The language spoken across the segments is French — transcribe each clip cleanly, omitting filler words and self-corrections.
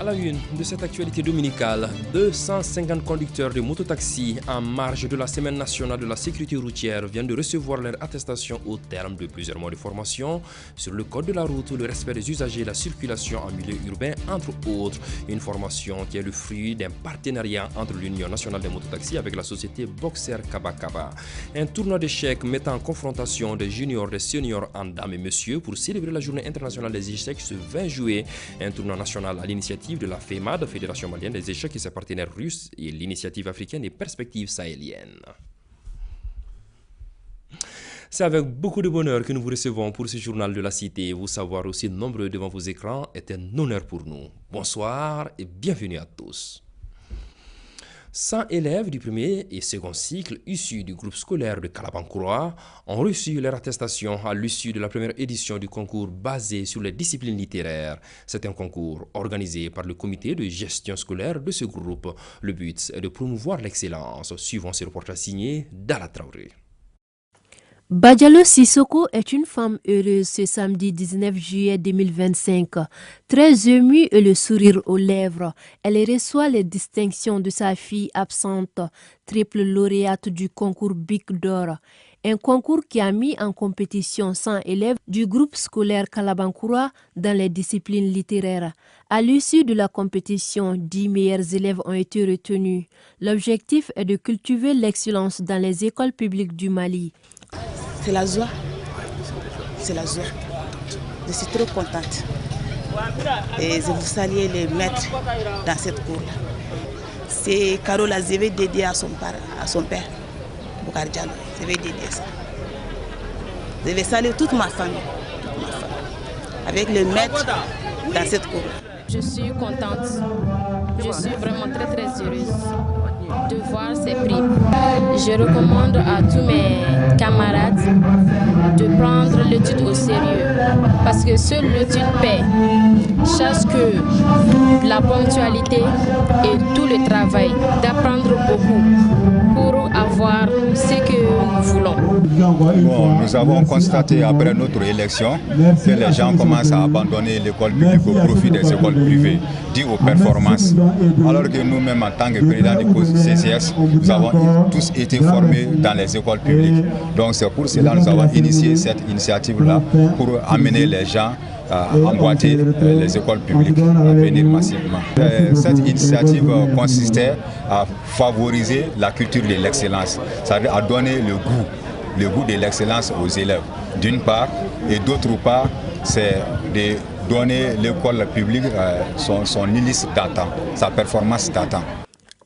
À la une de cette actualité dominicale, 250 conducteurs de mototaxi en marge de la Semaine nationale de la sécurité routière viennent de recevoir leur attestation au terme de plusieurs mois de formation sur le code de la route, le respect des usagers et la circulation en milieu urbain, entre autres. Une formation qui est le fruit d'un partenariat entre l'Union nationale des mototaxis avec la société Boxer Kaba Kaba. Un tournoi d'échecs mettant en confrontation des juniors, des seniors en dames et messieurs pour célébrer la journée internationale des échecs ce 20 juillet. Un tournoi national à l'initiative de la FEMAD, Fédération malienne des échecs et ses partenaires russes, et l'initiative africaine des perspectives sahéliennes. C'est avec beaucoup de bonheur que nous vous recevons pour ce journal de la cité. Vous savoir aussi nombreux devant vos écrans est un honneur pour nous. Bonsoir et bienvenue à tous. 100 élèves du premier et second cycle issus du groupe scolaire de Kalabankoura ont reçu leur attestation à l'issue de la première édition du concours basé sur les disciplines littéraires. C'est un concours organisé par le comité de gestion scolaire de ce groupe. Le but est de promouvoir l'excellence, suivant ce reportage signé Dala Traoré. Badjalo Sissoko est une femme heureuse ce samedi 19 juillet 2025. Très émue et le sourire aux lèvres, elle reçoit les distinctions de sa fille absente, triple lauréate du concours Bic d'Or. Un concours qui a mis en compétition 100 élèves du groupe scolaire Kalabankoura dans les disciplines littéraires. À l'issue de la compétition, 10 meilleurs élèves ont été retenus. L'objectif est de cultiver l'excellence dans les écoles publiques du Mali. C'est la joie. C'est la joie. Je suis trop contente. Et je vous salue les maîtres dans cette cour-là. C'est Carola, je vais dédier à son père, Boucar Diallo. Je vais dédier ça. Je vais saluer toute ma famille, avec les maîtres dans cette cour-là. Je suis contente. Je suis vraiment très heureuse de voir ces prix. Je recommande à tous mes camarades de prendre l'étude au sérieux parce que seule l'étude paie. Sache que la ponctualité et tout le travail d'apprendre beaucoup pour avoir ce que nous voulons. Bon, nous avons constaté après notre élection que les gens commencent à abandonner l'école publique au profit des écoles privées, dû aux performances. Alors que nous-mêmes, en tant que président du CCS, nous avons tous été formés dans les écoles publiques. Donc c'est pour cela que nous avons initié cette initiative-là pour amener les gens à emboîter les écoles publiques, à venir massivement. Cette initiative consistait à favoriser la culture de l'excellence, c'est-à-dire à donner le goût de l'excellence aux élèves, d'une part, et d'autre part, c'est de donner l'école publique son illicite d'attente, sa performance d'attente.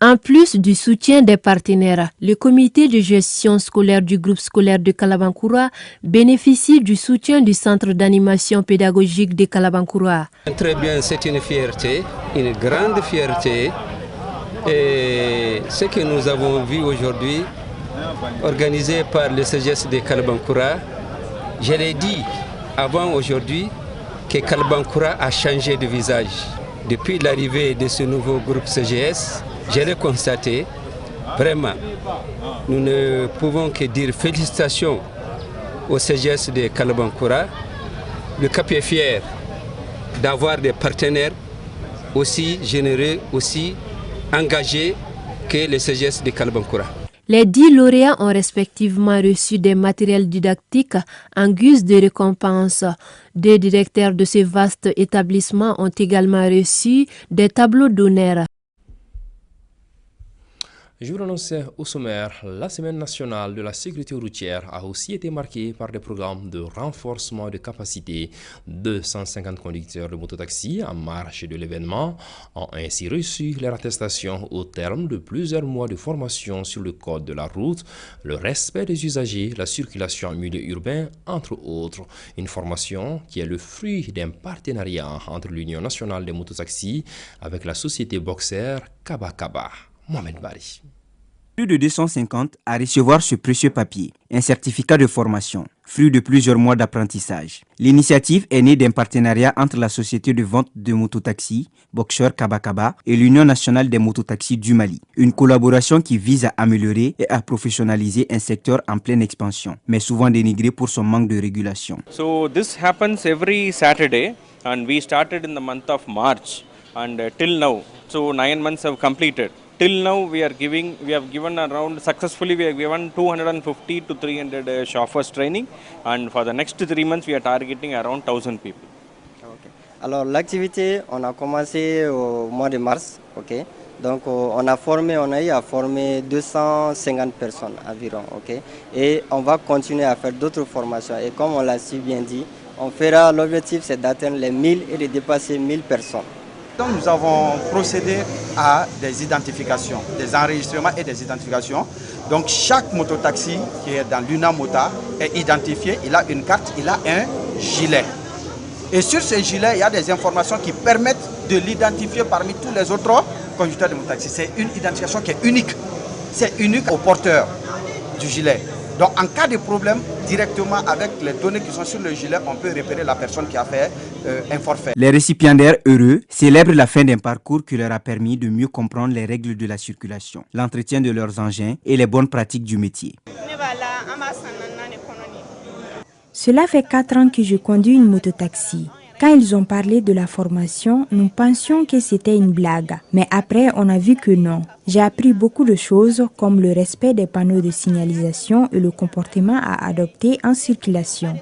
En plus du soutien des partenaires, le comité de gestion scolaire du groupe scolaire de Kalabankoura bénéficie du soutien du centre d'animation pédagogique de Kalabankoura. Très bien, c'est une fierté, une grande fierté. Et ce que nous avons vu aujourd'hui, organisé par le CGS de Kalabankoura, je l'ai dit avant aujourd'hui que Kalabankoura a changé de visage. Depuis l'arrivée de ce nouveau groupe CGS, je l'ai constaté, vraiment, nous ne pouvons que dire félicitations au CGS de Kalabankoura. Le CAP est fier d'avoir des partenaires aussi généreux, aussi engagés que le CGS de Kalabankoura. Les 10 lauréats ont respectivement reçu des matériels didactiques en guise de récompense. 2 directeurs de ce vaste établissement ont également reçu des tableaux d'honneur. Je vous l'annonçais au sommaire, la Semaine nationale de la sécurité routière a aussi été marquée par des programmes de renforcement de capacité. 250 conducteurs de mototaxi en marche de l'événement ont ainsi reçu leur attestation au terme de plusieurs mois de formation sur le code de la route, le respect des usagers, la circulation en milieu urbain, entre autres. Une formation qui est le fruit d'un partenariat entre l'Union nationale des mototaxis avec la société Boxer Kaba Kaba. Mohamed Bari. Plus de 250 à recevoir ce précieux papier, un certificat de formation, fruit de plusieurs mois d'apprentissage. L'initiative est née d'un partenariat entre la société de vente de mototaxis, Boxer Kaba Kaba, et l'Union nationale des mototaxis du Mali. Une collaboration qui vise à améliorer et à professionnaliser un secteur en pleine expansion, mais souvent dénigré pour son manque de régulation. So this happens every Saturday and we started in the month of March. and till now, so 9 months have completed. Till now we have given around, successfully we have given 250 to 300 chauffeurs training, and for the next 3 months we are targeting around 1000 people. Okay. Alors l'activité, on a commencé au mois de mars, ok. Donc on a eu à former 250 personnes environ, ok. Et on va continuer à faire d'autres formations. Et comme on l'a si bien dit, l'objectif c'est d'atteindre les 1000 et de dépasser 1000 personnes. Donc nous avons procédé à des identifications, des enregistrements et des identifications. Donc chaque mototaxi qui est dans l'UNA Mota est identifié, il a une carte, il a un gilet. Et sur ce gilet, il y a des informations qui permettent de l'identifier parmi tous les autres conducteurs de mototaxi. C'est une identification qui est unique. C'est unique au porteur du gilet. Donc en cas de problème, directement avec les données qui sont sur le gilet, on peut repérer la personne qui a fait un forfait. Les récipiendaires heureux célèbrent la fin d'un parcours qui leur a permis de mieux comprendre les règles de la circulation, l'entretien de leurs engins et les bonnes pratiques du métier. Cela fait 4 ans que je conduis une mototaxi. Quand ils ont parlé de la formation, nous pensions que c'était une blague. Mais après, on a vu que non. J'ai appris beaucoup de choses comme le respect des panneaux de signalisation et le comportement à adopter en circulation.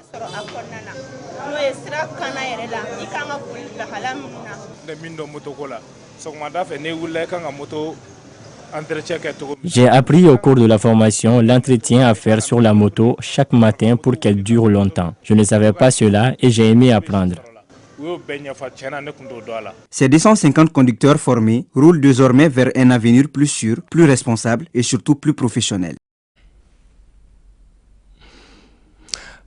J'ai appris au cours de la formation l'entretien à faire sur la moto chaque matin pour qu'elle dure longtemps. Je ne savais pas cela et j'ai aimé apprendre. Ces 250 conducteurs formés roulent désormais vers un avenir plus sûr, plus responsable et surtout plus professionnel.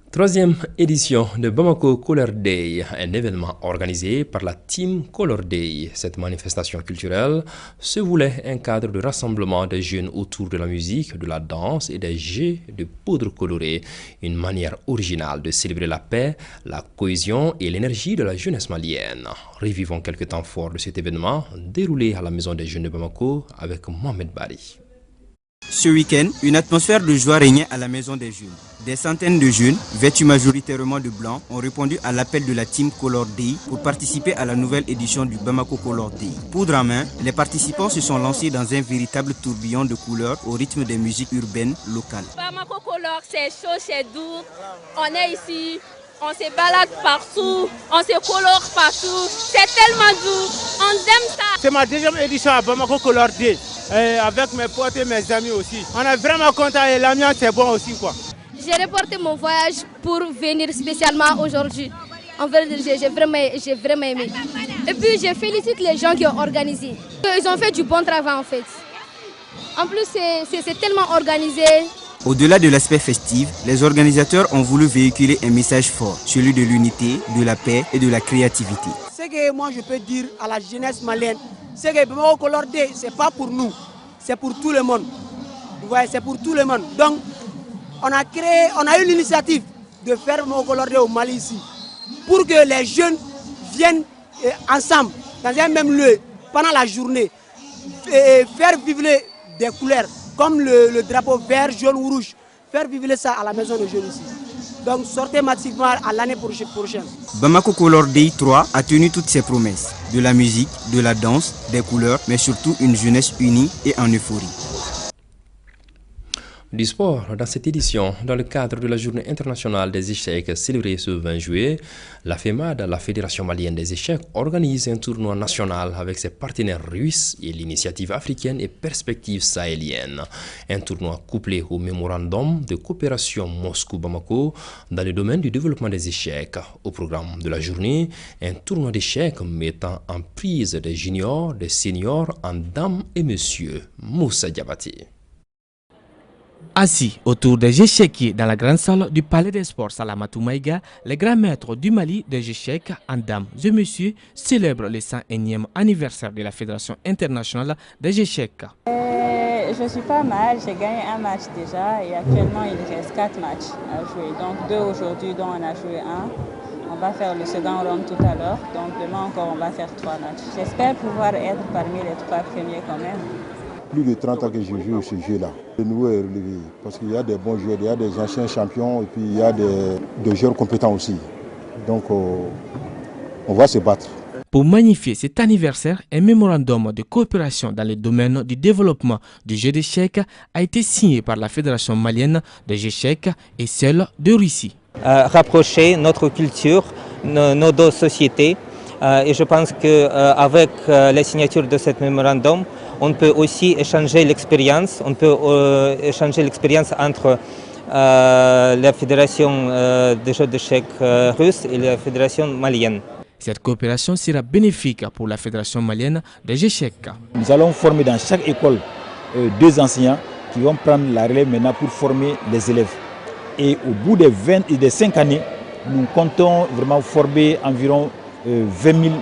Troisième édition de Bamako Color Day, un événement organisé par la Team Color Day. Cette manifestation culturelle se voulait un cadre de rassemblement des jeunes autour de la musique, de la danse et des jets de poudre colorée. Une manière originale de célébrer la paix, la cohésion et l'énergie de la jeunesse malienne. Revivons quelques temps forts de cet événement déroulé à la Maison des Jeunes de Bamako avec Mohamed Bari. Ce week-end, une atmosphère de joie régnait à la Maison des Jeunes. Des centaines de jeunes, vêtus majoritairement de blanc, ont répondu à l'appel de la Team Color Day pour participer à la nouvelle édition du Bamako Color Day. Poudre en main, les participants se sont lancés dans un véritable tourbillon de couleurs au rythme des musiques urbaines locales. Bamako Color, c'est chaud, c'est doux. On est ici, on se balade partout, on se colore partout. C'est tellement doux, on aime ça. C'est ma deuxième édition à Bamako Color Day. Avec mes potes et mes amis aussi. On est vraiment contents et l'ambiance est bon aussi, quoi. J'ai reporté mon voyage pour venir spécialement aujourd'hui. En fait, j'ai vraiment aimé. Et puis je félicite les gens qui ont organisé. Ils ont fait du bon travail en fait. En plus, c'est tellement organisé. Au-delà de l'aspect festif, les organisateurs ont voulu véhiculer un message fort, celui de l'unité, de la paix et de la créativité. Ce que moi je peux dire à la jeunesse malienne, c'est que Bamako Color Day, ce n'est pas pour nous, c'est pour tout le monde. Vous voyez, c'est pour tout le monde. Donc, on a eu l'initiative de faire Bamako Color Day au Mali ici, pour que les jeunes viennent ensemble, dans un même lieu, pendant la journée, et faire vivre des couleurs, comme le drapeau vert, jaune ou rouge, faire vivre ça à la Maison des Jeunes ici. Donc sortez massivement à l'année prochaine. Bamako Color Day 3 a tenu toutes ses promesses. De la musique, de la danse, des couleurs, mais surtout une jeunesse unie et en euphorie. Du sport dans cette édition, dans le cadre de la Journée internationale des échecs célébrée ce 20 juillet, la FEMAD, la Fédération malienne des échecs, organise un tournoi national avec ses partenaires russes et l'initiative africaine et perspectives sahéliennes. Un tournoi couplé au mémorandum de coopération Moscou-Bamako dans le domaine du développement des échecs. Au programme de la journée, un tournoi d'échecs mettant en prise des juniors, des seniors en dames et messieurs. Moussa Diabati. Assis autour des échiquiers dans la grande salle du Palais des Sports Salamatou Maïga, les grands maîtres du Mali des échecs en dames et messieurs célèbrent le 101e anniversaire de la Fédération internationale des échecs. Je suis pas mal, j'ai gagné un match déjà et actuellement il reste 4 matchs à jouer. Donc 2 aujourd'hui dont on a joué 1. On va faire le second round tout à l'heure, donc demain encore on va faire 3 matchs. J'espère pouvoir être parmi les 3 premiers quand même. Plus de 30 ans que je joue ce jeu-là. Le niveau est relevé parce qu'il y a des bons joueurs, il y a des anciens champions et puis il y a des joueurs compétents aussi. Donc on va se battre. Pour magnifier cet anniversaire, un mémorandum de coopération dans le domaine du développement du jeu d'échecs a été signé par la Fédération malienne des échecs et celle de Russie. Rapprocher notre culture, nos deux sociétés. Et je pense qu'avec la signature de ce mémorandum, on peut aussi échanger l'expérience. On peut échanger l'expérience entre la Fédération des jeux d'échecs russe et la Fédération malienne. Cette coopération sera bénéfique pour la Fédération malienne des échecs. Nous allons former dans chaque école 2 enseignants qui vont prendre la relève maintenant pour former les élèves. Et au bout des 5 années, nous comptons vraiment former environ 20 000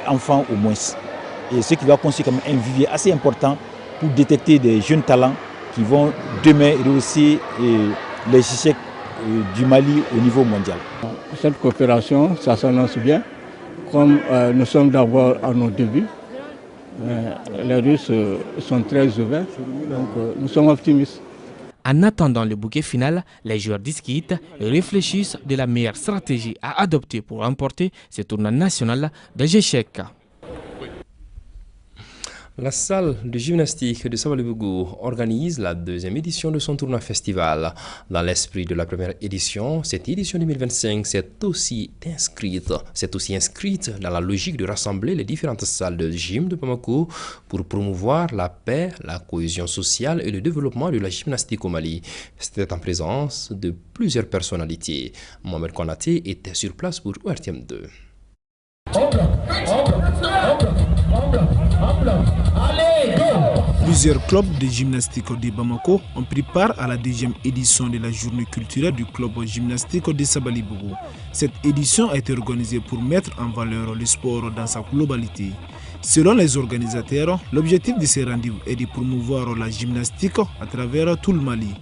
enfants au moins. Et ce qui va constituer comme un vivier assez important pour détecter des jeunes talents qui vont demain réussir les échecs du Mali au niveau mondial. Cette coopération, ça s'annonce bien. Comme nous sommes d'abord à nos débuts, les Russes sont très ouverts, donc nous sommes optimistes. En attendant le bouquet final, les joueurs discutent et réfléchissent de la meilleure stratégie à adopter pour remporter ce tournoi national des échecs. La salle de gymnastique de Sabalibougou organise la 2e édition de son tournoi festival. Dans l'esprit de la première édition, cette édition 2025 s'est aussi inscrite dans la logique de rassembler les différentes salles de gym de Bamako pour promouvoir la paix, la cohésion sociale et le développement de la gymnastique au Mali. C'était en présence de plusieurs personnalités. Mohamed Konaté était sur place pour ORTM2. Plusieurs clubs de gymnastique de Bamako ont pris part à la 2e édition de la journée culturelle du club gymnastique de Sabalibougou. Cette édition a été organisée pour mettre en valeur le sport dans sa globalité. Selon les organisateurs, l'objectif de ces rendez-vous est de promouvoir la gymnastique à travers tout le Mali.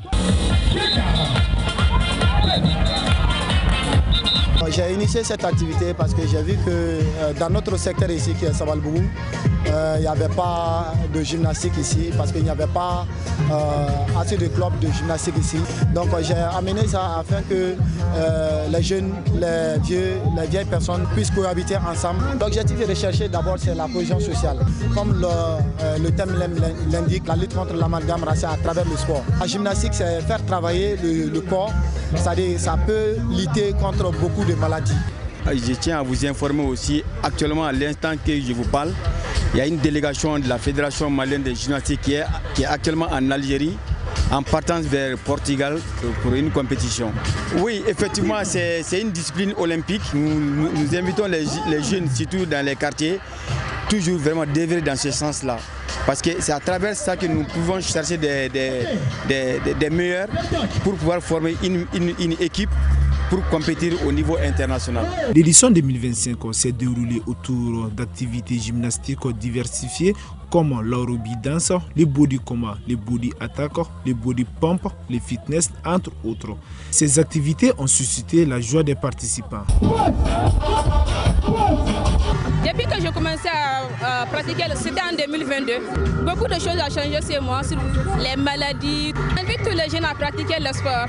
J'ai initié cette activité parce que j'ai vu que dans notre secteur ici qui est Sabalibougou, il n'y avait pas de gymnastique ici parce qu'il n'y avait pas assez de clubs de gymnastique ici. Donc j'ai amené ça afin que les jeunes, les vieilles personnes puissent cohabiter ensemble. L'objectif de rechercher d'abord c'est la cohésion sociale. Comme le thème l'indique, la lutte contre l'amalgame racial à travers le sport. La gymnastique c'est faire travailler le corps, c'est-à-dire ça peut lutter contre beaucoup de maladies. Je tiens à vous informer aussi, actuellement à l'instant que je vous parle, il y a une délégation de la Fédération malienne de gymnastique qui est actuellement en Algérie, en partance vers Portugal pour une compétition. Oui, effectivement, c'est une discipline olympique. Nous invitons les jeunes, surtout dans les quartiers, toujours vraiment d'œuvrer dans ce sens-là. Parce que c'est à travers ça que nous pouvons chercher des meilleurs pour pouvoir former une équipe pour compétir au niveau international. L'édition 2025 s'est déroulée autour d'activités gymnastiques diversifiées comme l'aérobie danse, les body coma, les body attack, les body pump, les fitness, entre autres. Ces activités ont suscité la joie des participants. Depuis que j'ai commencé à pratiquer, c'était en 2022. Beaucoup de choses ont changé chez moi, sur les maladies. J'invite tous les jeunes à pratiquer le sport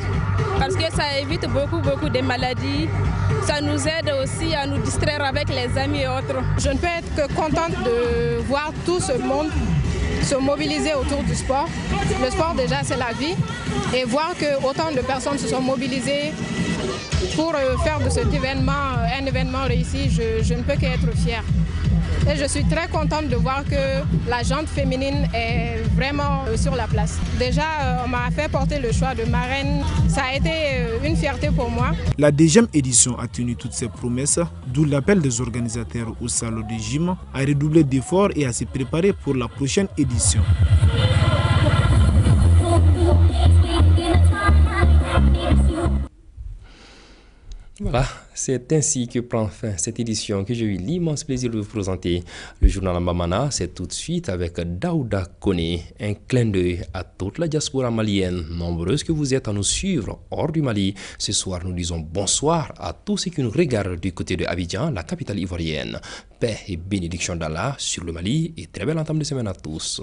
parce que ça évite beaucoup de maladies. Ça nous aide aussi à nous distraire avec les amis et autres. Je ne peux être que contente de voir tout ce monde se mobiliser autour du sport. Le sport déjà c'est la vie et voir que autant de personnes se sont mobilisées pour faire de cet événement un événement réussi, je ne peux qu'être fière. Et je suis très contente de voir que la gente féminine est vraiment sur la place. Déjà, on m'a fait porter le choix de marraine. Ça a été une fierté pour moi. La 2e édition a tenu toutes ses promesses, d'où l'appel des organisateurs aux salles de gym à redoubler d'efforts et à se préparer pour la prochaine édition. Voilà, c'est ainsi que prend fin cette édition que j'ai eu l'immense plaisir de vous présenter. Le journal Mbamana, c'est tout de suite avec Daouda Koné. Un clin d'œil à toute la diaspora malienne, nombreuse que vous êtes à nous suivre hors du Mali. Ce soir, nous disons bonsoir à tous ceux qui nous regardent du côté de Abidjan, la capitale ivoirienne. Paix et bénédiction d'Allah sur le Mali et très belle entame de semaine à tous.